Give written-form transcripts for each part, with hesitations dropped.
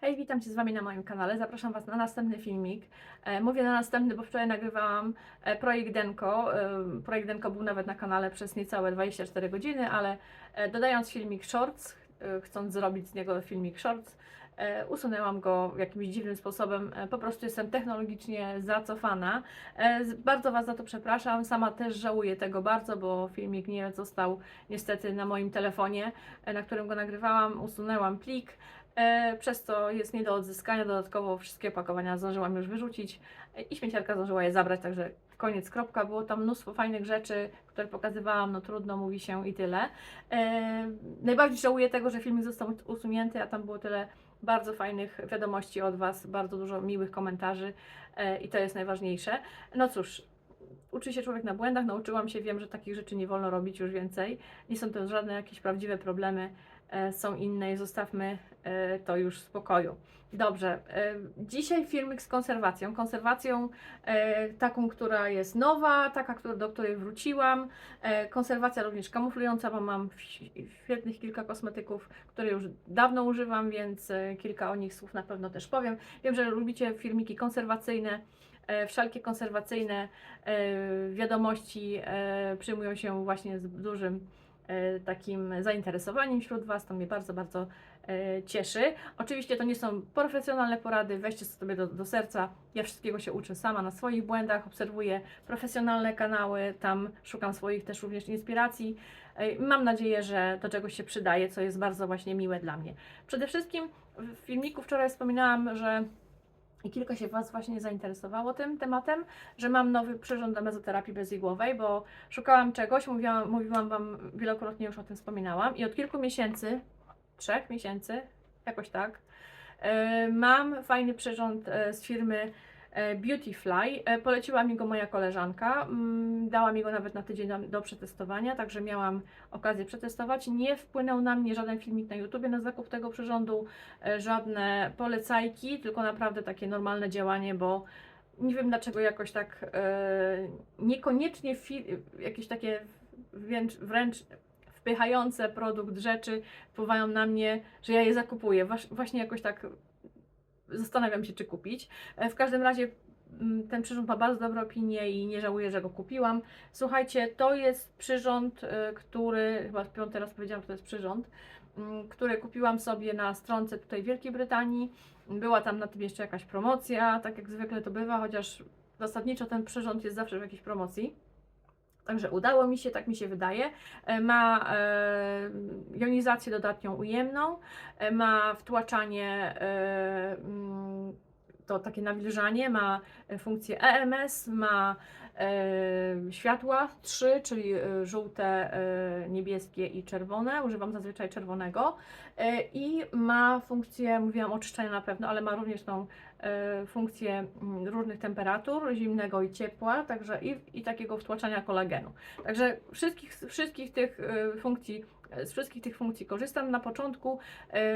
Hej, witam Cię z Wami na moim kanale. Zapraszam Was na następny filmik. Mówię na następny, bo wczoraj nagrywałam projekt Denko. Projekt Denko był nawet na kanale przez niecałe 24 godziny, ale dodając filmik Shorts, chcąc zrobić z niego filmik Shorts, usunęłam go jakimś dziwnym sposobem. Po prostu jestem technologicznie zacofana. Bardzo Was za to przepraszam. Sama też żałuję tego bardzo, bo filmik nie został niestety na moim telefonie, na którym go nagrywałam. Usunęłam plik. Przez co jest nie do odzyskania. Dodatkowo wszystkie opakowania zdążyłam już wyrzucić i śmieciarka zdążyła je zabrać, także koniec, kropka. Było tam mnóstwo fajnych rzeczy, które pokazywałam, no trudno, mówi się i tyle. Najbardziej żałuję tego, że filmik został usunięty, a tam było tyle bardzo fajnych wiadomości od Was, bardzo dużo miłych komentarzy i to jest najważniejsze. No cóż, uczy się człowiek na błędach, nauczyłam się, wiem, że takich rzeczy nie wolno robić już więcej. Nie są to żadne jakieś prawdziwe problemy, są inne i zostawmy to już w spokoju. Dobrze, dzisiaj filmik z konserwacją. Konserwacją taką, która jest nowa, taka, do której wróciłam. Konserwacja również kamuflująca, bo mam świetnych kilka kosmetyków, które już dawno używam, więc kilka o nich słów na pewno też powiem. Wiem, że lubicie filmiki konserwacyjne. Wszelkie konserwacyjne wiadomości przyjmują się właśnie z dużym takim zainteresowaniem wśród Was, to mnie bardzo, bardzo cieszy. Oczywiście to nie są profesjonalne porady, weźcie sobie do serca. Ja wszystkiego się uczę sama na swoich błędach, obserwuję profesjonalne kanały, tam szukam swoich też również inspiracji. Mam nadzieję, że do czegoś się przydaje, co jest bardzo właśnie miłe dla mnie. Przede wszystkim w filmiku wczoraj wspominałam, że i kilka się Was właśnie zainteresowało tym tematem, że mam nowy przyrząd do mezoterapii bezigłowej, bo szukałam czegoś, mówiłam Wam wielokrotnie, już o tym wspominałam i od kilku miesięcy, 3 miesięcy, jakoś tak, mam fajny przyrząd z firmy Beautyfly. Poleciła mi go moja koleżanka, dała mi go nawet na tydzień do przetestowania, także miałam okazję przetestować. Nie wpłynął na mnie żaden filmik na YouTubie na zakup tego przyrządu, żadne polecajki, tylko naprawdę takie normalne działanie, bo nie wiem dlaczego jakoś tak niekoniecznie jakieś takie wręcz wpychające produkt rzeczy wpływają na mnie, że ja je zakupuję. Właśnie jakoś tak zastanawiam się, czy kupić. W każdym razie ten przyrząd ma bardzo dobre opinie i nie żałuję, że go kupiłam. Słuchajcie, to jest przyrząd, który, chyba piąty raz powiedziałam, że to jest przyrząd, który kupiłam sobie na stronce tutaj Wielkiej Brytanii. Była tam na tym jeszcze jakaś promocja, tak jak zwykle to bywa, chociaż zasadniczo ten przyrząd jest zawsze w jakiejś promocji. Także udało mi się, tak mi się wydaje. Ma jonizację dodatnią ujemną, ma wtłaczanie, to takie nawilżanie, ma funkcję EMS, ma światła 3, czyli żółte, niebieskie i czerwone. Używam zazwyczaj czerwonego. I ma funkcję, mówiłam oczyszczania na pewno, ale ma również tą funkcję różnych temperatur, zimnego i ciepła, także i takiego wtłaczania kolagenu. Także wszystkich tych funkcji, z wszystkich tych funkcji korzystam. Na początku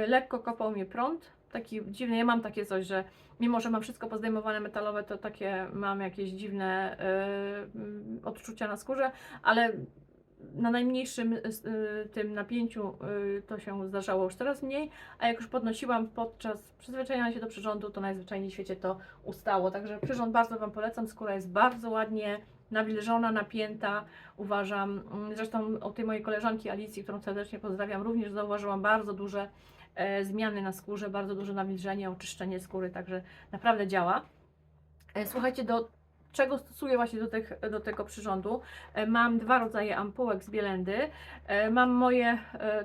lekko kopał mnie prąd, taki dziwny, ja mam takie coś, że mimo, że mam wszystko pozdejmowane metalowe, to takie mam jakieś dziwne odczucia na skórze, ale na najmniejszym tym napięciu to się zdarzało już coraz mniej, a jak już podnosiłam podczas przyzwyczajania się do przyrządu, to najzwyczajniej w świecie to ustało. Także przyrząd bardzo Wam polecam, skóra jest bardzo ładnie nawilżona, napięta, uważam. Zresztą u tej mojej koleżanki Alicji, którą serdecznie pozdrawiam, również zauważyłam bardzo duże zmiany na skórze, bardzo duże nawilżenie, oczyszczenie skóry, także naprawdę działa. Słuchajcie, do czego stosuję właśnie do tego przyrządu? Mam dwa rodzaje ampułek z Bielendy. Mam moje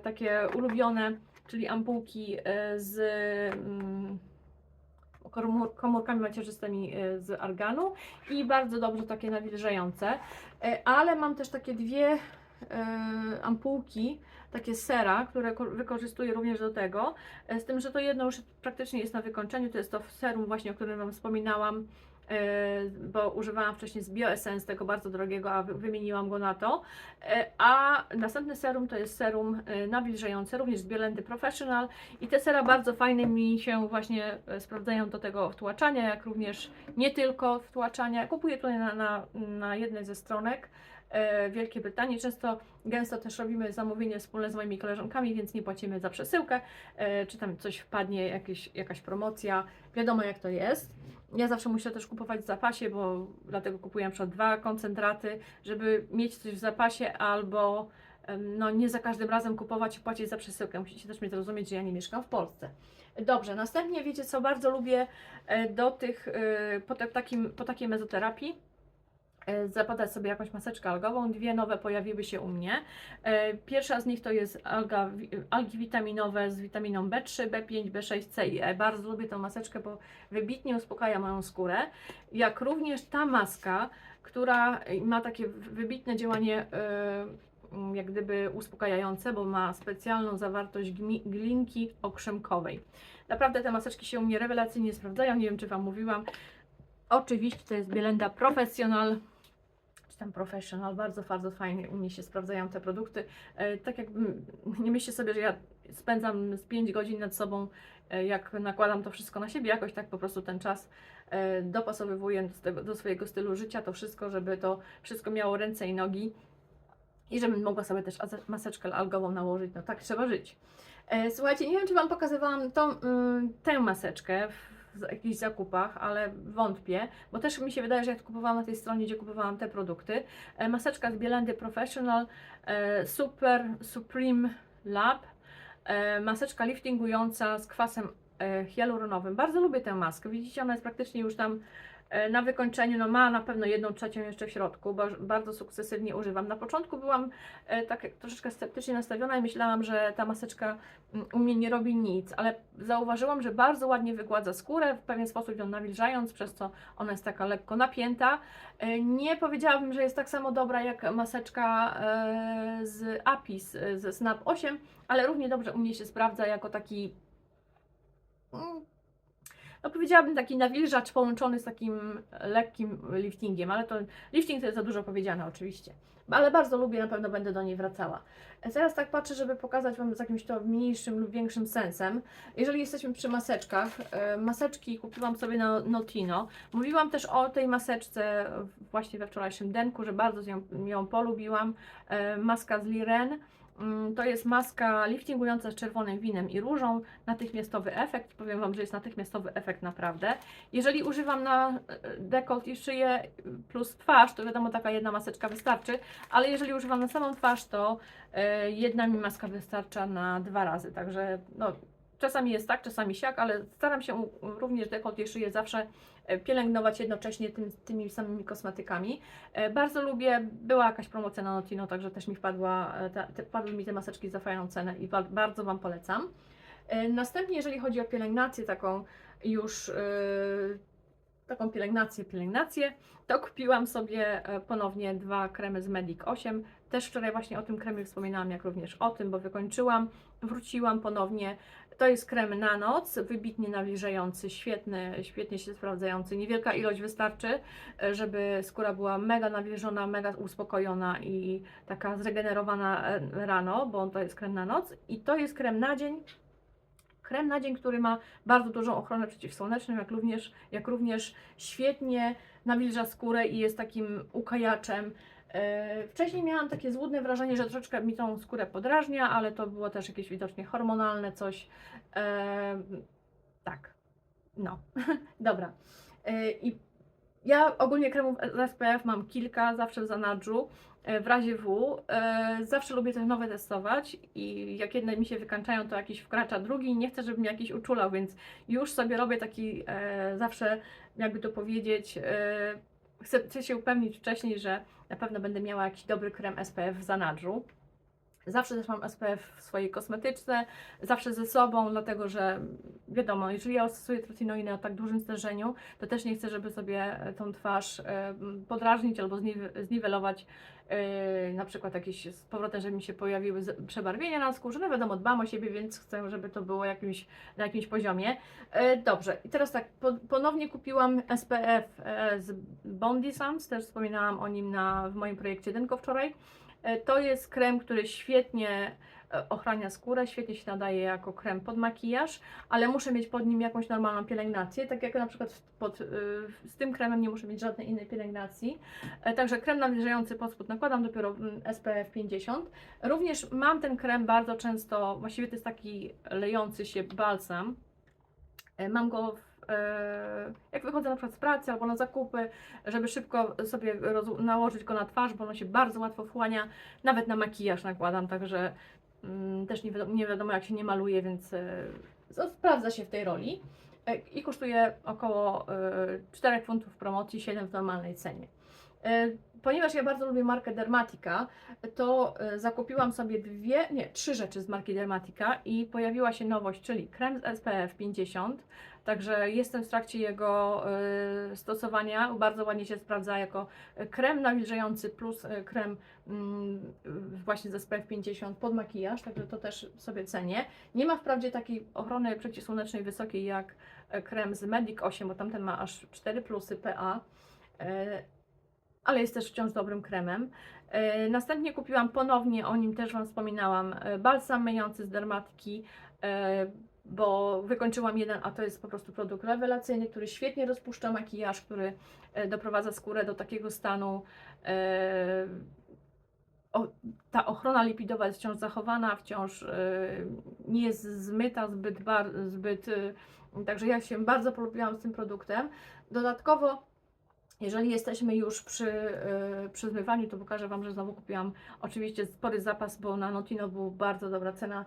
takie ulubione, czyli ampułki z komórkami macierzystymi z arganu i bardzo dobrze takie nawilżające. Ale mam też takie dwie ampułki, takie sera, które wykorzystuję również do tego, z tym, że to jedno już praktycznie jest na wykończeniu, to jest to serum właśnie, o którym Wam wspominałam, bo używałam wcześniej z BioEssence, tego bardzo drogiego, a wymieniłam go na to. A następny serum to jest serum nawilżające, również z Biolendy Professional i te sera bardzo fajne mi się właśnie sprawdzają do tego wtłaczania, jak również nie tylko wtłaczania. Kupuję tutaj na jednej ze stronek Wielkiej Brytanii. Gęsto też robimy zamówienie wspólne z moimi koleżankami, więc nie płacimy za przesyłkę, czy tam coś wpadnie, jakaś promocja, wiadomo jak to jest. Ja zawsze muszę też kupować w zapasie, bo dlatego kupuję na przykład 2 koncentraty, żeby mieć coś w zapasie, albo no, nie za każdym razem kupować i płacić za przesyłkę. Musicie też mnie zrozumieć, że ja nie mieszkam w Polsce. Dobrze, następnie wiecie co, bardzo lubię do tych, po takiej mezoterapii zapadać sobie jakąś maseczkę algową. 2 nowe pojawiły się u mnie. Pierwsza z nich to jest algi witaminowe z witaminą B3, B5, B6, C i E. Bardzo lubię tę maseczkę, bo wybitnie uspokaja moją skórę. Jak również ta maska, która ma takie wybitne działanie jak gdyby uspokajające, bo ma specjalną zawartość glinki okrzemkowej. Naprawdę te maseczki się u mnie rewelacyjnie sprawdzają, nie wiem czy Wam mówiłam. Oczywiście to jest Bielenda Professional, czy tam Professional, bardzo, bardzo fajnie u mnie się sprawdzają te produkty. Tak jakby, nie myślcie sobie, że ja spędzam z 5 godzin nad sobą, jak nakładam to wszystko na siebie, jakoś tak po prostu ten czas dopasowywuję do swojego stylu życia, to wszystko, żeby to wszystko miało ręce i nogi i żebym mogła sobie też maseczkę algową nałożyć, no tak trzeba żyć. Słuchajcie, nie wiem czy Wam pokazywałam tę maseczkę w jakichś zakupach, ale wątpię, bo też mi się wydaje, że jak kupowałam na tej stronie, gdzie kupowałam te produkty. Maseczka z Bielendy Professional Supreme Lab, maseczka liftingująca z kwasem hialuronowym. Bardzo lubię tę maskę, widzicie, ona jest praktycznie już tam na wykończeniu, no ma na pewno 1/3 jeszcze w środku, bo bardzo sukcesywnie używam. Na początku byłam tak troszeczkę sceptycznie nastawiona i myślałam, że ta maseczka u mnie nie robi nic, ale zauważyłam, że bardzo ładnie wygładza skórę, w pewien sposób ją nawilżając, przez co ona jest taka lekko napięta. Nie powiedziałabym, że jest tak samo dobra jak maseczka z Apis, ze Snap 8, ale równie dobrze u mnie się sprawdza jako taki no powiedziałabym taki nawilżacz połączony z takim lekkim liftingiem, ale to lifting to jest za dużo powiedziane oczywiście. Ale bardzo lubię, na pewno będę do niej wracała. Teraz tak patrzę, żeby pokazać Wam z jakimś to mniejszym lub większym sensem. Jeżeli jesteśmy przy maseczkach, maseczki kupiłam sobie na Notino. Mówiłam też o tej maseczce właśnie we wczorajszym denku, że bardzo ją polubiłam. Maska z Liren. To jest maska liftingująca z czerwonym winem i różą, natychmiastowy efekt, powiem Wam, że jest natychmiastowy efekt naprawdę. Jeżeli używam na dekolt i szyję plus twarz, to wiadomo taka jedna maseczka wystarczy, ale jeżeli używam na samą twarz, to jedna mi maska wystarcza na 2 razy, także no, czasami jest tak, czasami siak, ale staram się również dekolt i szyję zawsze pielęgnować jednocześnie tymi samymi kosmetykami. Bardzo lubię, była jakaś promocja na Notino, także też mi wpadły mi te maseczki za fajną cenę i bardzo Wam polecam. Następnie, jeżeli chodzi o pielęgnację, taką już taką pielęgnację, to kupiłam sobie ponownie 2 kremy z Medic 8. Też wczoraj właśnie o tym kremie wspominałam, jak również o tym, bo wykończyłam, wróciłam ponownie. To jest krem na noc, wybitnie nawilżający, świetnie się sprawdzający. Niewielka ilość wystarczy, żeby skóra była mega nawilżona, mega uspokojona i taka zregenerowana rano, bo to jest krem na noc. I to jest krem na dzień. Krem na dzień, który ma bardzo dużą ochronę przeciwsłoneczną, jak również świetnie nawilża skórę i jest takim ukajaczem. Wcześniej miałam takie złudne wrażenie, że troszeczkę mi tą skórę podrażnia, ale to było też jakieś widocznie hormonalne coś. Tak, no, dobra. I ja ogólnie kremów z SPF mam kilka, zawsze w zanadrzu, w razie W. Zawsze lubię coś nowe testować i jak jedne mi się wykańczają, to jakiś wkracza drugi i nie chcę, żeby mi jakiś uczulał, więc już sobie robię taki zawsze, jakby to powiedzieć, chcę się upewnić wcześniej, że na pewno będę miała jakiś dobry krem SPF w zanadrzu. Zawsze też mam SPF w swojej kosmetyczce, zawsze ze sobą, dlatego że wiadomo, jeżeli ja stosuję tretinoinę o tak dużym stężeniu, to też nie chcę, żeby sobie tą twarz podrażnić albo zniwelować, na przykład jakieś z powrotem, żeby mi się pojawiły przebarwienia na skórze. No wiadomo, dbam o siebie, więc chcę, żeby to było na jakimś poziomie. Dobrze, i teraz tak, ponownie kupiłam SPF z Bondi Sands, też wspominałam o nim w moim projekcie Denko wczoraj. To jest krem, który świetnie ochrania skórę, świetnie się nadaje jako krem pod makijaż, ale muszę mieć pod nim jakąś normalną pielęgnację, tak jak na przykład z tym kremem nie muszę mieć żadnej innej pielęgnacji. Także krem nawilżający pod spód nakładam dopiero SPF 50. Również mam ten krem bardzo często, właściwie to jest taki lejący się balsam. Mam go jak wychodzę na przykład z pracy albo na zakupy, żeby szybko sobie nałożyć go na twarz, bo ono się bardzo łatwo wchłania, nawet na makijaż nakładam, także też nie wiadomo jak się nie maluje, więc sprawdza się w tej roli i kosztuje około 4 funtów w promocji, 7 w normalnej cenie. Ponieważ ja bardzo lubię markę Dermatica, to zakupiłam sobie 3 rzeczy z marki Dermatica i pojawiła się nowość, czyli krem z SPF 50. Także jestem w trakcie jego stosowania. Bardzo ładnie się sprawdza jako krem nawilżający plus krem właśnie z SPF 50 pod makijaż, także to też sobie cenię. Nie ma wprawdzie takiej ochrony przeciwsłonecznej wysokiej jak krem z Medic 8, bo tamten ma aż 4 plusy PA. Ale jest też wciąż dobrym kremem. Następnie kupiłam ponownie, o nim też Wam wspominałam, balsam myjący z Dermatiki, bo wykończyłam jeden, a to jest po prostu produkt rewelacyjny, który świetnie rozpuszcza makijaż, który doprowadza skórę do takiego stanu. Ta ochrona lipidowa jest wciąż zachowana, wciąż nie jest zmyta zbyt, także ja się bardzo polubiłam z tym produktem. Dodatkowo, jeżeli jesteśmy już przy zmywaniu, to pokażę Wam, że znowu kupiłam oczywiście spory zapas, bo na Notino była bardzo dobra cena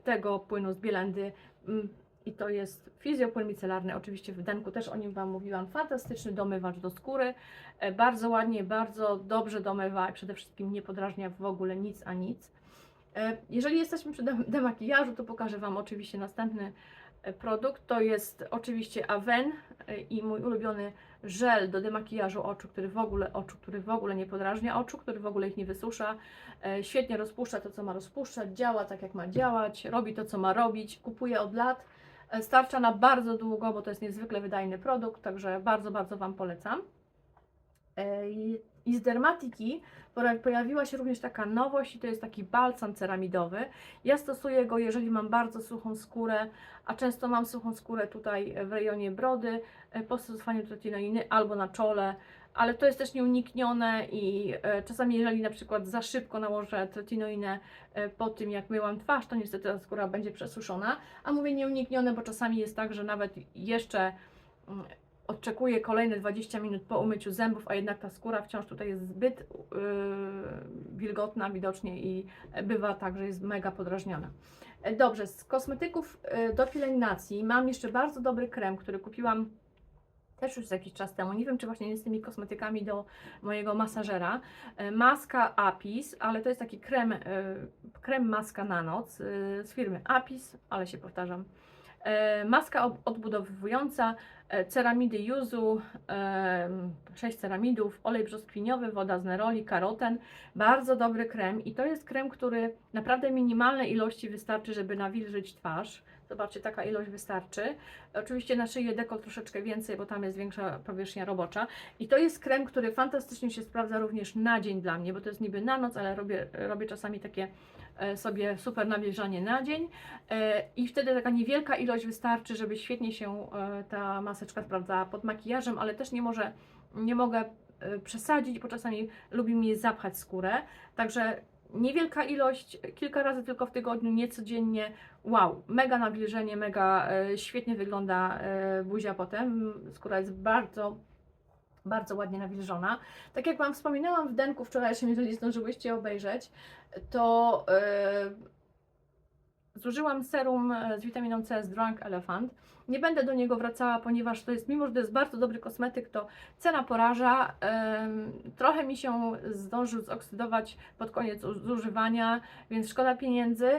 tego płynu z Bielendy i to jest fizjopłyn micelarny, oczywiście w denku też o nim Wam mówiłam, fantastyczny domywacz do skóry, bardzo ładnie, bardzo dobrze domywa i przede wszystkim nie podrażnia w ogóle nic a nic. Jeżeli jesteśmy przy demakijażu, to pokażę Wam oczywiście następny produkt, to jest oczywiście Aven i mój ulubiony żel do demakijażu oczu, który w ogóle nie podrażnia oczu, który w ogóle ich nie wysusza. Świetnie rozpuszcza to, co ma rozpuszczać, działa tak, jak ma działać, robi to, co ma robić, kupuję od lat. Starcza na bardzo długo, bo to jest niezwykle wydajny produkt, także bardzo, bardzo Wam polecam. I z Dermatiki pojawiła się również taka nowość i to jest taki balsam ceramidowy. Ja stosuję go, jeżeli mam bardzo suchą skórę, a często mam suchą skórę tutaj w rejonie brody, po stosowaniu tretinoiny albo na czole, ale to jest też nieuniknione i czasami jeżeli na przykład za szybko nałożę tretinoinę po tym jak myłam twarz, to niestety ta skóra będzie przesuszona, a mówię nieuniknione, bo czasami jest tak, że nawet jeszcze oczekuję kolejne 20 minut po umyciu zębów, a jednak ta skóra wciąż tutaj jest zbyt wilgotna widocznie i bywa tak, że jest mega podrażniona. Dobrze, z kosmetyków do pielęgnacji mam jeszcze bardzo dobry krem, który kupiłam też już jakiś czas temu. Nie wiem, czy właśnie jest z tymi kosmetykami do mojego masażera. Maska Apis, ale to jest taki krem maska na noc z firmy Apis, ale się powtarzam. Maska odbudowująca, ceramidy yuzu, 6 ceramidów, olej brzoskwiniowy, woda z neroli, karoten. Bardzo dobry krem i to jest krem, który naprawdę minimalnej ilości wystarczy, żeby nawilżyć twarz. Zobaczcie, taka ilość wystarczy. Oczywiście na szyję dekolt troszeczkę więcej, bo tam jest większa powierzchnia robocza. I to jest krem, który fantastycznie się sprawdza również na dzień dla mnie, bo to jest niby na noc, ale robię czasami takie sobie super nawilżanie na dzień i wtedy taka niewielka ilość wystarczy, żeby świetnie się ta maseczka sprawdzała pod makijażem, ale też nie mogę przesadzić, bo czasami lubi mi zapchać skórę, także niewielka ilość, kilka razy tylko w tygodniu, nie codziennie. Wow, mega nawilżenie, mega świetnie wygląda buzia potem, skóra jest bardzo, bardzo ładnie nawilżona. Tak jak Wam wspominałam w denku wczorajszym, jeżeli zdążyłyście obejrzeć, to zużyłam serum z witaminą C z Drunk Elephant. Nie będę do niego wracała, ponieważ to jest, mimo że to jest bardzo dobry kosmetyk, to cena poraża. Trochę mi się zdążył zoksydować pod koniec zużywania, więc szkoda pieniędzy.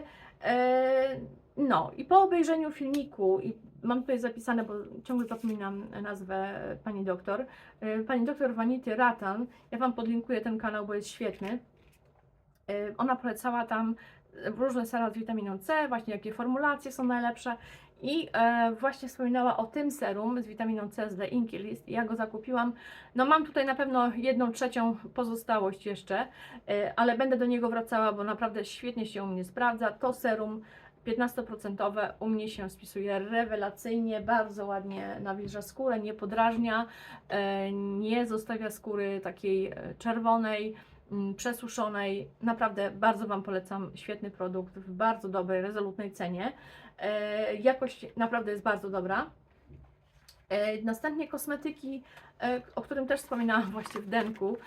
No i po obejrzeniu filmiku, i mam tutaj zapisane, bo ciągle zapominam nazwę pani doktor Vanity Ratan, ja Wam podlinkuję ten kanał, bo jest świetny. Ona polecała tam różne sera z witaminą C, właśnie jakie formulacje są najlepsze I właśnie wspominała o tym serum z witaminą C z The Inky List. Ja go zakupiłam. No mam tutaj na pewno 1/3 pozostałość jeszcze, ale będę do niego wracała, bo naprawdę świetnie się u mnie sprawdza. To serum 15% u mnie się spisuje rewelacyjnie, bardzo ładnie nawilża skórę, nie podrażnia, nie zostawia skóry takiej czerwonej, przesuszonej. Naprawdę bardzo Wam polecam, świetny produkt w bardzo dobrej, rezolutnej cenie. Jakość naprawdę jest bardzo dobra. Następnie kosmetyki, o którym też wspominałam właśnie w denku.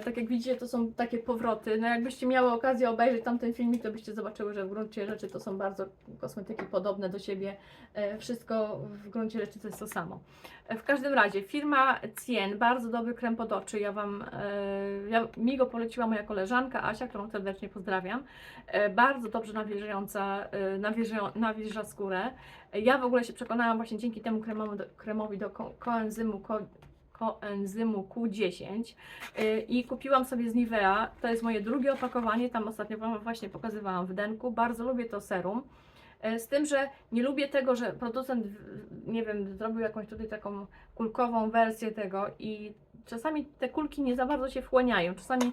Tak jak widzicie, to są takie powroty. No jakbyście miały okazję obejrzeć tamten filmik, to byście zobaczyły, że w gruncie rzeczy to są bardzo kosmetyki podobne do siebie. Wszystko w gruncie rzeczy to jest to samo. W każdym razie firma Cien, bardzo dobry krem pod oczy. Mi go poleciła moja koleżanka Asia, którą serdecznie pozdrawiam. Bardzo dobrze nawilża skórę. Ja w ogóle się przekonałam właśnie dzięki temu kremowi do koenzymu Q10 i kupiłam sobie z Nivea. To jest moje drugie opakowanie, tam ostatnio Wam właśnie pokazywałam w denku. Bardzo lubię to serum. Z tym, że nie lubię tego, że producent, nie wiem, zrobił jakąś tutaj taką kulkową wersję tego i czasami te kulki nie za bardzo się wchłaniają, czasami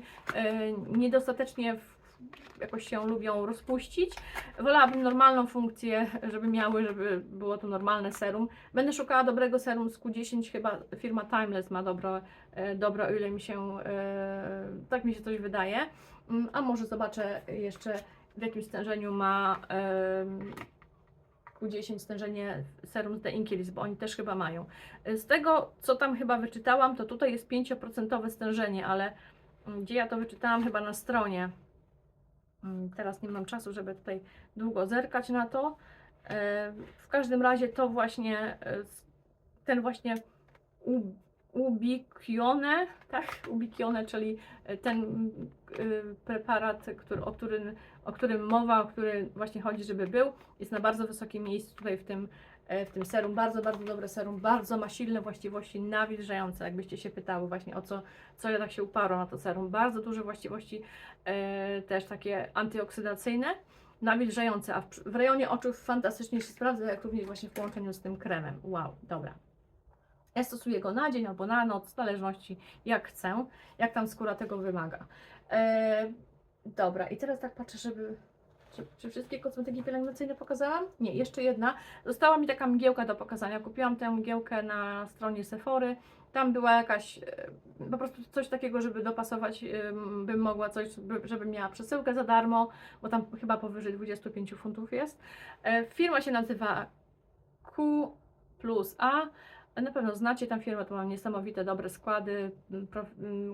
niedostatecznie jakoś się lubią rozpuścić. Wolałabym normalną funkcję, żeby było to normalne serum. Będę szukała dobrego serum z Q10, chyba firma Timeless ma dobro, o ile tak mi się coś wydaje. A może zobaczę jeszcze, w jakim stężeniu ma Q10 stężenie serum z The Inky List, bo oni też chyba mają. Z tego, co tam chyba wyczytałam, to tutaj jest 5% stężenie, ale gdzie ja to wyczytałam? Chyba na stronie. Teraz nie mam czasu, żeby tutaj długo zerkać na to. W każdym razie to właśnie ten właśnie Ubiquinone, tak? Ubiquinone, czyli ten preparat, o którym mowa, o który właśnie chodzi, żeby był, jest na bardzo wysokim miejscu tutaj w tym serum. Bardzo, bardzo dobre serum, bardzo ma silne właściwości nawilżające, jakbyście się pytały właśnie o co ja tak się uparłam na to serum. Bardzo duże właściwości też takie antyoksydacyjne, nawilżające, a w rejonie oczu fantastycznie się sprawdza, jak również właśnie w połączeniu z tym kremem. Wow, dobra. Ja stosuję go na dzień albo na noc, w zależności jak chcę, jak tam skóra tego wymaga. Dobra, i teraz tak patrzę, czy wszystkie kosmetyki pielęgnacyjne pokazałam? Nie, jeszcze jedna. Została mi taka mgiełka do pokazania. Kupiłam tę mgiełkę na stronie Sephory. Tam była jakaś, po prostu coś takiego, żeby dopasować, bym mogła coś, żeby miała przesyłkę za darmo, bo tam chyba powyżej 25 funtów jest. Firma się nazywa Q plus A. Na pewno znacie tę firmę, to mam niesamowite, dobre składy,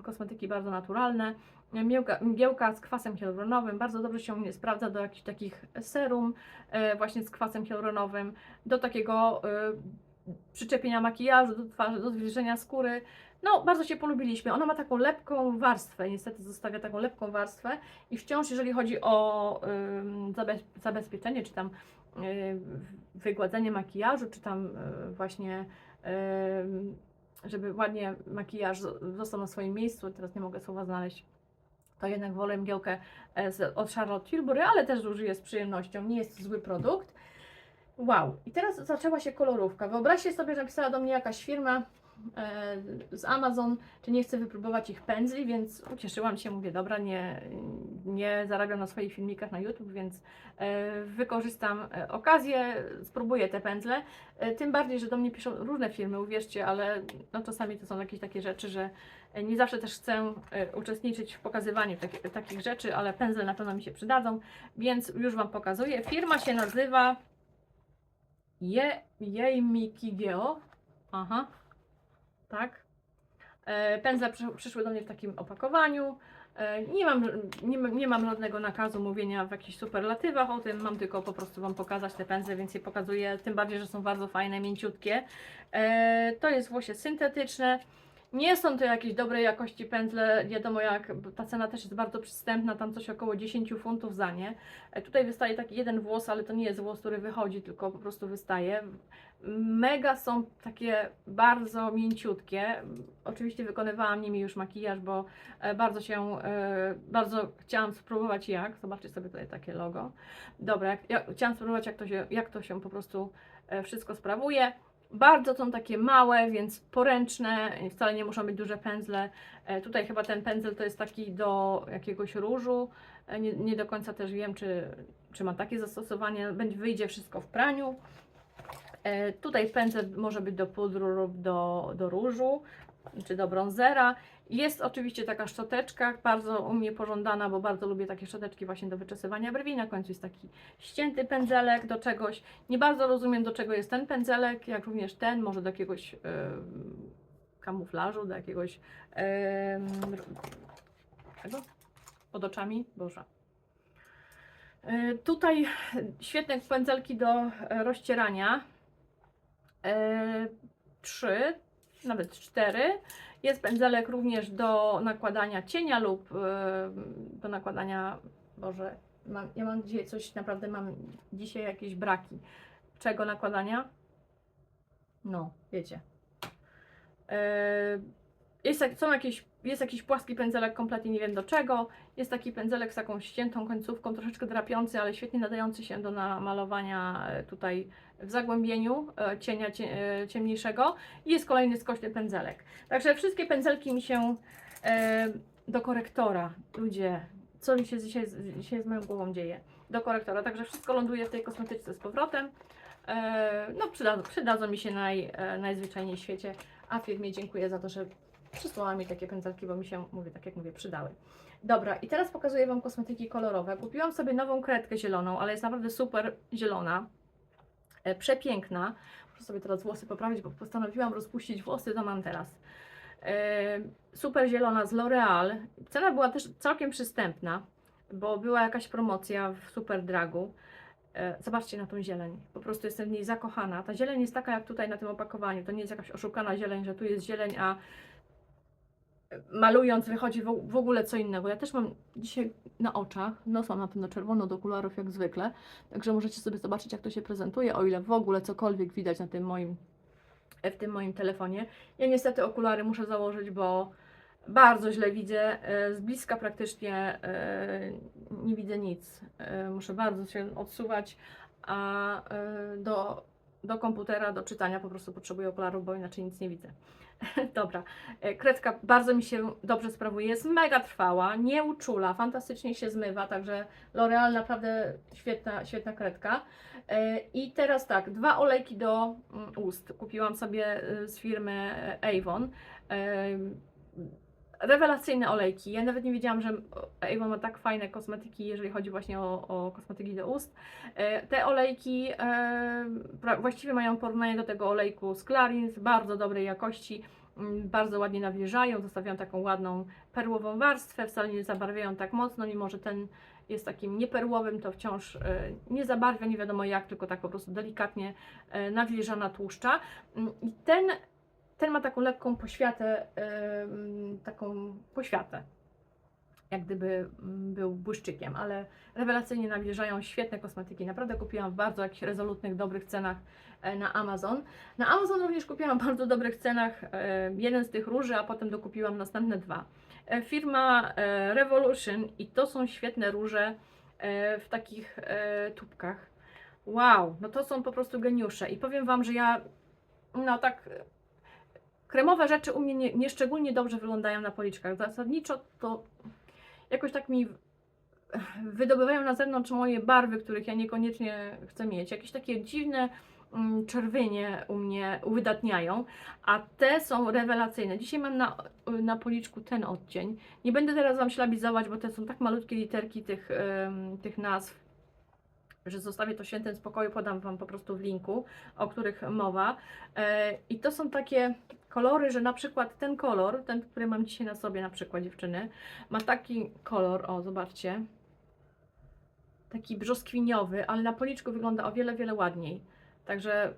kosmetyki bardzo naturalne. Mgiełka z kwasem hialuronowym, bardzo dobrze się u mnie sprawdza do jakichś takich serum właśnie z kwasem hialuronowym, do takiego przyczepienia makijażu do twarzy, do zwilżenia skóry. No, bardzo się polubiliśmy. Ona ma taką lepką warstwę, niestety zostawia taką lepką warstwę i wciąż, jeżeli chodzi o zabezpieczenie, czy tam wygładzenie makijażu, czy tam właśnie żeby ładnie makijaż został na swoim miejscu, teraz nie mogę słowa znaleźć, to jednak wolę mgiełkę od Charlotte Tilbury, ale też użyję z przyjemnością, nie jest to zły produkt. Wow, i teraz zaczęła się kolorówka. Wyobraźcie sobie, że napisała do mnie jakaś firma z Amazon, czy nie chcę wypróbować ich pędzli, więc ucieszyłam się, mówię, dobra, nie zarabiam na swoich filmikach na YouTube, więc wykorzystam okazję, spróbuję te pędzle. Tym bardziej, że do mnie piszą różne firmy, uwierzcie, ale no czasami to są jakieś takie rzeczy, że nie zawsze też chcę uczestniczyć w pokazywaniu takich rzeczy, ale pędzle na pewno mi się przydadzą, więc już Wam pokazuję. Firma się nazywa Yeimikigeo. Aha, tak. Pędzle przyszły do mnie w takim opakowaniu. Nie mam żadnego nakazu mówienia w jakichś superlatywach o tym, mam tylko po prostu Wam pokazać te pędzle, więc je pokazuję, tym bardziej, że są bardzo fajne, mięciutkie. To jest włosie syntetyczne. Nie są to jakieś dobrej jakości pędzle, wiadomo jak, ta cena też jest bardzo przystępna, tam coś około 10 funtów za nie. Tutaj wystaje taki jeden włos, ale to nie jest włos, który wychodzi, tylko po prostu wystaje. Mega są takie bardzo mięciutkie. Oczywiście wykonywałam nimi już makijaż, bo bardzo chciałam spróbować zobaczcie sobie tutaj takie logo. Dobra, chciałam spróbować jak to się po prostu wszystko sprawuje. Bardzo są takie małe, więc poręczne, wcale nie muszą być duże pędzle. Tutaj chyba ten pędzel to jest taki do jakiegoś różu. Nie do końca też wiem, czy ma takie zastosowanie. Wyjdzie wszystko w praniu. Tutaj pędzel może być do pudru lub do różu, czy do brązera. Jest oczywiście taka szczoteczka, bardzo u mnie pożądana, bo bardzo lubię takie szczoteczki właśnie do wyczesywania brwi. Na końcu jest taki ścięty pędzelek do czegoś. Nie bardzo rozumiem, do czego jest ten pędzelek, jak również ten, może do jakiegoś kamuflażu, do jakiegoś czego? Pod oczami? Boże. Tutaj świetne pędzelki do rozcierania. 3, nawet 4. Jest pędzelek również do nakładania cienia lub do nakładania, Boże, ja mam dzisiaj coś, naprawdę mam dzisiaj jakieś braki. Czego nakładania? No, wiecie. Jest jakiś płaski pędzelek, kompletnie nie wiem do czego. Jest taki pędzelek z taką ściętą końcówką, troszeczkę drapiący, ale świetnie nadający się do namalowania tutaj w zagłębieniu cienia ciemniejszego. I jest kolejny skośny pędzelek. Także wszystkie pędzelki mi się do korektora. Ludzie, co mi się dzisiaj z moją głową dzieje? Do korektora. Także wszystko ląduje w tej kosmetyczce z powrotem. No, przydadzą mi się najzwyczajniej w świecie. A firmie dziękuję za to, że przysłała mi takie pędzelki, bo mi się, tak jak mówię, przydały. Dobra, i teraz pokazuję Wam kosmetyki kolorowe. Kupiłam sobie nową kredkę zieloną, ale jest naprawdę super zielona. Przepiękna. Muszę sobie teraz włosy poprawić, bo postanowiłam rozpuścić włosy, to mam teraz. Super zielona z L'Oreal. Cena była też całkiem przystępna, bo była jakaś promocja w Super Dragu. Zobaczcie na tą zieleń, po prostu jestem w niej zakochana. Ta zieleń jest taka jak tutaj na tym opakowaniu, to nie jest jakaś oszukana zieleń, że tu jest zieleń, a malując wychodzi w ogóle co innego. Ja też mam dzisiaj na oczach, nos mam na pewno czerwono do okularów jak zwykle, także możecie sobie zobaczyć jak to się prezentuje, o ile w ogóle cokolwiek widać na tym w tym moim telefonie. Ja niestety okulary muszę założyć, bo bardzo źle widzę, z bliska praktycznie nie widzę nic. Muszę bardzo się odsuwać, a do komputera, do czytania po prostu potrzebuję okularów, bo inaczej nic nie widzę. Dobra, kredka bardzo mi się dobrze sprawuje, jest mega trwała, nie uczula, fantastycznie się zmywa, także L'Oreal naprawdę świetna kredka. I teraz tak, 2 olejki do ust kupiłam sobie z firmy Avon. Rewelacyjne olejki. Ja nawet nie wiedziałam, że Avon ma tak fajne kosmetyki, jeżeli chodzi właśnie o kosmetyki do ust. Te olejki właściwie mają porównanie do tego olejku z Clarins, bardzo dobrej jakości, bardzo ładnie nawilżają, zostawiają taką ładną perłową warstwę, wcale nie zabarwiają tak mocno, mimo że ten jest takim nieperłowym, to wciąż nie zabarwia, nie wiadomo jak, tylko tak po prostu delikatnie nawilża, natłuszcza. I ten ma taką lekką poświatę, jak gdyby był błyszczykiem, ale rewelacyjnie nawilżają, świetne kosmetyki. Naprawdę kupiłam w bardzo jakichś rezolutnych, dobrych cenach na Amazon. Na Amazon również kupiłam w bardzo dobrych cenach jeden z tych róży, a potem dokupiłam następne 2. Firma Revolution i to są świetne róże w takich tubkach. Wow, no to są po prostu geniusze i powiem Wam, że ja no tak kremowe rzeczy u mnie nie szczególnie dobrze wyglądają na policzkach. Zasadniczo to jakoś tak mi wydobywają na zewnątrz moje barwy, których ja niekoniecznie chcę mieć. Jakieś takie dziwne czerwienie u mnie uwydatniają, a te są rewelacyjne. Dzisiaj mam na policzku ten odcień. Nie będę teraz Wam ślabizować, bo te są tak malutkie literki tych nazw, że zostawię to w świętym spokoju, podam Wam po prostu w linku, o których mowa. I to są takie kolory, że na przykład ten kolor, ten, który mam dzisiaj na sobie, na przykład dziewczyny, ma taki kolor, o zobaczcie, taki brzoskwiniowy, ale na policzku wygląda o wiele ładniej. Także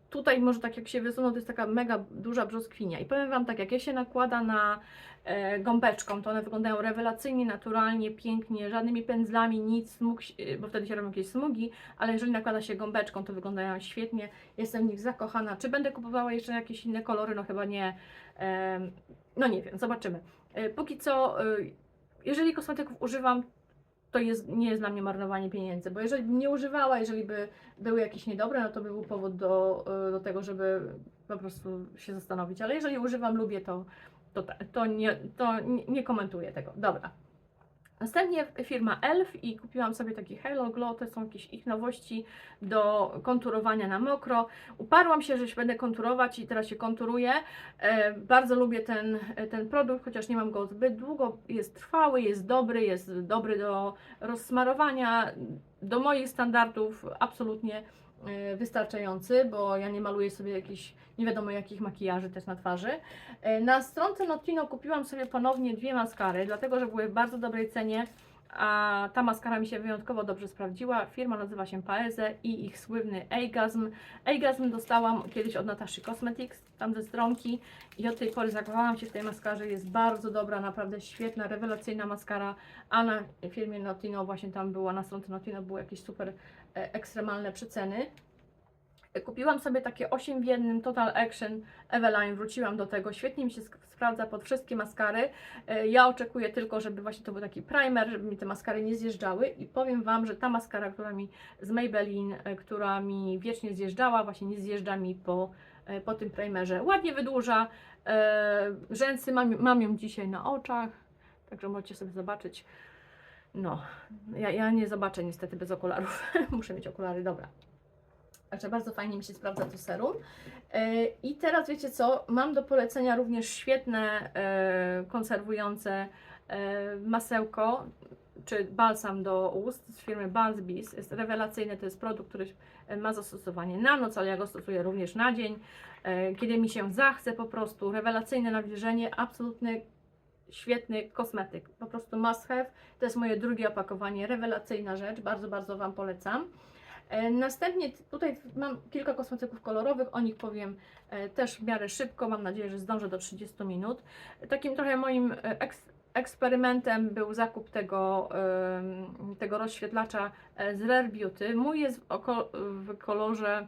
tutaj może tak jak się wysunął, to jest taka mega duża brzoskwinia. I powiem Wam tak, jak ja się nakłada na gąbeczką, to one wyglądają rewelacyjnie, naturalnie, pięknie, żadnymi pędzlami, nic, bo wtedy się robią jakieś smugi, ale jeżeli nakłada się gąbeczką, to wyglądają świetnie. Jestem w nich zakochana. Czy będę kupowała jeszcze jakieś inne kolory? No chyba nie. No nie wiem, zobaczymy. Póki co, jeżeli kosmetyków używam, to nie jest dla mnie marnowanie pieniędzy, bo jeżeli bym nie używała, jeżeli by były jakieś niedobre, no to by był powód do tego, żeby po prostu się zastanowić, ale jeżeli używam, lubię, to nie komentuję tego. Dobra. Następnie firma Elf i kupiłam sobie taki Halo Glow, to są jakieś ich nowości do konturowania na mokro. Uparłam się, że się będę konturować i teraz się konturuję. Bardzo lubię ten produkt, chociaż nie mam go zbyt długo. Jest trwały, jest dobry do rozsmarowania. Do moich standardów absolutnie wystarczający, bo ja nie maluję sobie jakichś nie wiadomo jakich makijaży też na twarzy. Na stronce Notino kupiłam sobie ponownie dwie maskary, dlatego że były w bardzo dobrej cenie, a ta maskara mi się wyjątkowo dobrze sprawdziła. Firma nazywa się Paese i ich słynny Eigasm. Eigasm dostałam kiedyś od Natashi Cosmetics, tam ze stronki i od tej pory zakochałam się w tej maskarze. Jest bardzo dobra, naprawdę świetna, rewelacyjna maskara, a na firmie Notino właśnie tam była, na stronce Notino były jakieś super ekstremalne przeceny. Kupiłam sobie takie 8 w 1 Total Action Eveline, wróciłam do tego, świetnie mi się sprawdza pod wszystkie maskary. Ja oczekuję tylko, żeby właśnie to był taki primer, żeby mi te maskary nie zjeżdżały i powiem Wam, że ta maskara, z Maybelline, która mi wiecznie zjeżdżała, właśnie nie zjeżdża mi po tym primerze. Ładnie wydłuża, rzęsy mam ją dzisiaj na oczach, także możecie sobie zobaczyć. No, ja nie zobaczę niestety bez okularów, muszę mieć okulary, dobra. Także bardzo fajnie mi się sprawdza to serum. I teraz wiecie co, mam do polecenia również świetne konserwujące masełko, czy balsam do ust z firmy Buns Bees. Jest rewelacyjny, to jest produkt, który ma zastosowanie na noc, ale ja go stosuję również na dzień, kiedy mi się zachce po prostu. Rewelacyjne nawilżenie, absolutny świetny kosmetyk, po prostu must have. To jest moje drugie opakowanie, rewelacyjna rzecz, bardzo, bardzo Wam polecam. Następnie tutaj mam kilka kosmetyków kolorowych, o nich powiem też w miarę szybko, mam nadzieję, że zdążę do 30 minut. Takim trochę moim eksperymentem był zakup tego rozświetlacza z Rare Beauty. Mój jest w kolorze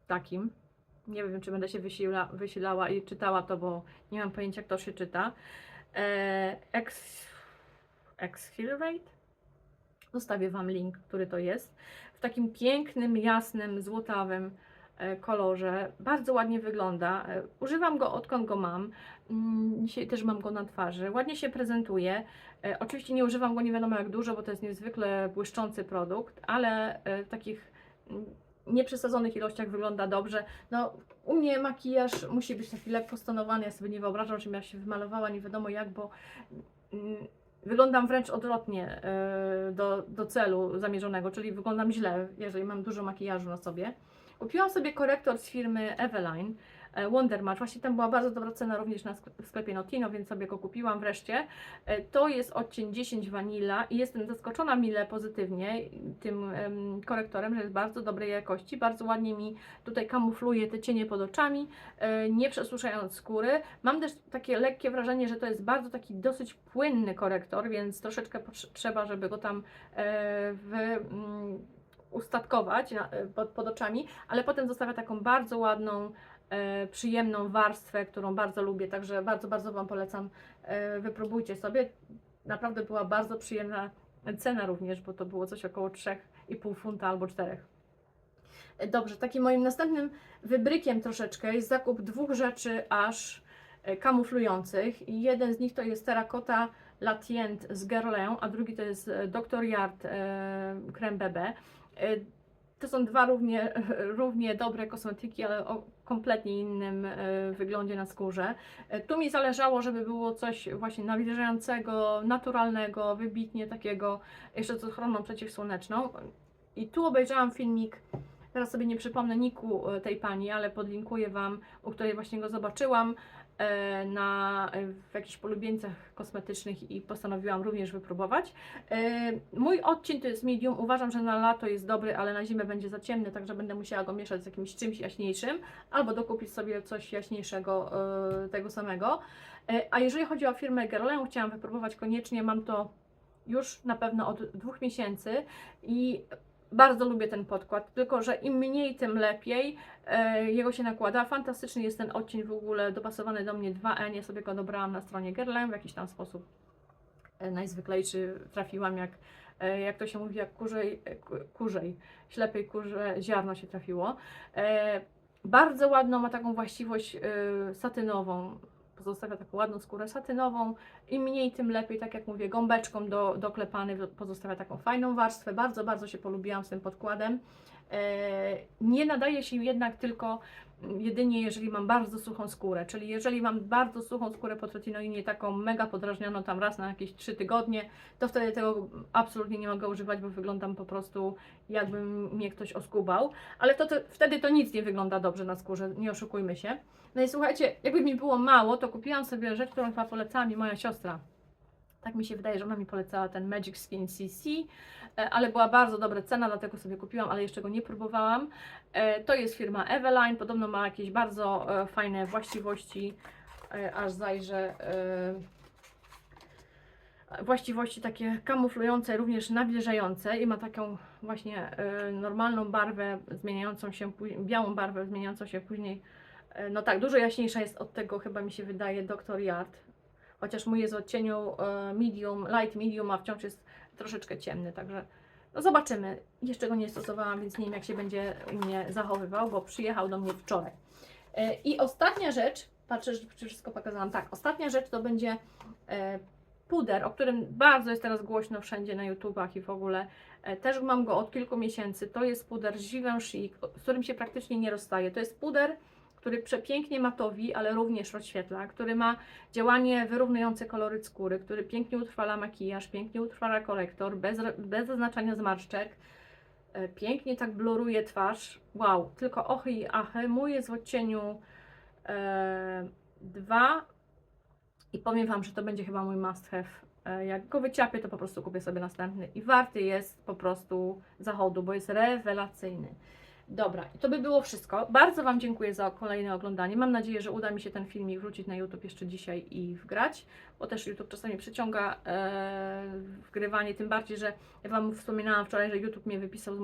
takim, nie wiem czy będę się wysilała i czytała to, bo nie mam pojęcia jak to się czyta. Exhilarate? Zostawię Wam link, który to jest. W takim pięknym, jasnym, złotawym kolorze. Bardzo ładnie wygląda. Używam go odkąd go mam. Dzisiaj też mam go na twarzy. Ładnie się prezentuje. Oczywiście nie używam go nie wiadomo jak dużo, bo to jest niezwykle błyszczący produkt, ale w takich nieprzesadzonych ilościach wygląda dobrze. No, u mnie makijaż musi być taki lekko stonowany. Ja sobie nie wyobrażam, żebym ja się wymalowała nie wiadomo jak, bo wyglądam wręcz odwrotnie do celu zamierzonego, czyli wyglądam źle, jeżeli mam dużo makijażu na sobie. Kupiłam sobie korektor z firmy Eveline, Wonder Match. Właśnie tam była bardzo dobra cena również w sklepie Notino, więc sobie go kupiłam wreszcie. To jest odcień 10 Vanilla i jestem zaskoczona mile pozytywnie tym korektorem, że jest bardzo dobrej jakości. Bardzo ładnie mi tutaj kamufluje te cienie pod oczami, nie przesuszając skóry. Mam też takie lekkie wrażenie, że to jest bardzo taki dosyć płynny korektor, więc troszeczkę trzeba, żeby go tam ustatkować pod oczami, ale potem zostawia taką bardzo ładną, przyjemną warstwę, którą bardzo lubię, także bardzo, bardzo Wam polecam, wypróbujcie sobie. Naprawdę była bardzo przyjemna cena również, bo to było coś około 3,5 funta albo 4. Dobrze, takim moim następnym wybrykiem troszeczkę jest zakup dwóch rzeczy aż kamuflujących i jeden z nich to jest Terracotta Latient z Guerlain, a drugi to jest Dr. Yard Creme Bebe. To są dwa równie dobre kosmetyki, ale o kompletnie innym wyglądzie na skórze. Tu mi zależało, żeby było coś właśnie nawilżającego, naturalnego, wybitnie takiego, jeszcze z ochroną przeciwsłoneczną. I tu obejrzałam filmik, teraz sobie nie przypomnę niku tej pani, ale podlinkuję Wam, u której właśnie go zobaczyłam w jakichś polubieńcach kosmetycznych i postanowiłam również wypróbować. Mój odcień to jest medium, uważam, że na lato jest dobry, ale na zimę będzie za ciemny, także będę musiała go mieszać z jakimś czymś jaśniejszym, albo dokupić sobie coś jaśniejszego tego samego. A jeżeli chodzi o firmę Guerlain, chciałam wypróbować koniecznie, mam to już na pewno od 2 miesięcy i bardzo lubię ten podkład, tylko że im mniej, tym lepiej. Jego się nakłada. Fantastyczny jest ten odcień w ogóle, dopasowany do mnie 2N. Ja sobie go dobrałam na stronie Guerlain w jakiś tam sposób najzwyklejszy trafiłam, jak jak to się mówi, jak kurzej, ślepej kurze ziarno się trafiło. Bardzo ładną, ma taką właściwość satynową, pozostawia taką ładną skórę satynową, im mniej tym lepiej, tak jak mówię, gąbeczką doklepany, pozostawia taką fajną warstwę, bardzo, bardzo się polubiłam z tym podkładem. Nie nadaje się jednak tylko jedynie jeżeli mam bardzo suchą skórę, czyli jeżeli mam bardzo suchą skórę po tretinoinie, taką mega podrażnioną tam raz na jakieś 3 tygodnie, to wtedy tego absolutnie nie mogę używać, bo wyglądam po prostu jakby mnie ktoś oskubał, ale wtedy to nic nie wygląda dobrze na skórze, nie oszukujmy się. No i słuchajcie, jakby mi było mało, to kupiłam sobie rzecz, którą chyba polecała mi moja siostra. Tak mi się wydaje, że ona mi polecała ten Magic Skin CC, ale była bardzo dobra cena, dlatego sobie kupiłam, ale jeszcze go nie próbowałam. To jest firma Eveline, podobno ma jakieś bardzo fajne właściwości, aż zajrzę, właściwości takie kamuflujące, również nawilżające i ma taką właśnie normalną barwę zmieniającą się, białą barwę zmieniającą się później, no tak, dużo jaśniejsza jest od tego, chyba mi się wydaje, Dr. Yard. Chociaż mój jest w odcieniu medium, light medium, a wciąż jest troszeczkę ciemny, także no zobaczymy. Jeszcze go nie stosowałam, więc nie wiem jak się będzie u mnie zachowywał, bo przyjechał do mnie wczoraj. I ostatnia rzecz, patrzę, czy wszystko pokazałam, tak, ostatnia rzecz to będzie puder, o którym bardzo jest teraz głośno wszędzie na YouTubach i w ogóle. Też mam go od kilku miesięcy, to jest puder Givenchy, z którym się praktycznie nie rozstaje. To jest puder, który przepięknie matowi, ale również rozświetla, który ma działanie wyrównujące koloryt skóry, który pięknie utrwala makijaż, pięknie utrwala korektor, bez zaznaczania zmarszczek, pięknie tak bluruje twarz. Wow, tylko ochy i achy. Mój jest w odcieniu 2 i powiem Wam, że to będzie chyba mój must have. Jak go wyciapię, to po prostu kupię sobie następny i warty jest po prostu zachodu, bo jest rewelacyjny. Dobra, i to by było wszystko. Bardzo Wam dziękuję za kolejne oglądanie. Mam nadzieję, że uda mi się ten filmik wrzucić na YouTube jeszcze dzisiaj i wgrać, bo też YouTube czasami przyciąga wgrywanie, tym bardziej, że ja Wam wspominałam wczoraj, że YouTube mnie wypisał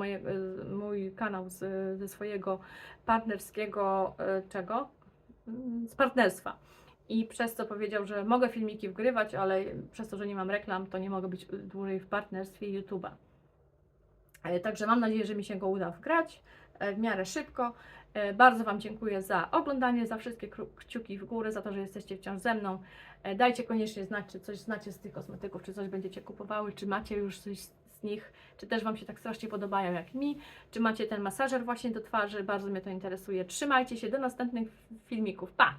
mój kanał ze swojego partnerskiego z partnerstwa. I przez to powiedział, że mogę filmiki wgrywać, ale przez to, że nie mam reklam, to nie mogę być dłużej w partnerstwie YouTube'a. Także mam nadzieję, że mi się go uda wgrać w miarę szybko. Bardzo Wam dziękuję za oglądanie, za wszystkie kciuki w górę, za to, że jesteście wciąż ze mną. Dajcie koniecznie znać, czy coś znacie z tych kosmetyków, czy coś będziecie kupowały, czy macie już coś z nich, czy też Wam się tak strasznie podobają jak mi, czy macie ten masażer właśnie do twarzy, bardzo mnie to interesuje. Trzymajcie się, do następnych filmików, pa!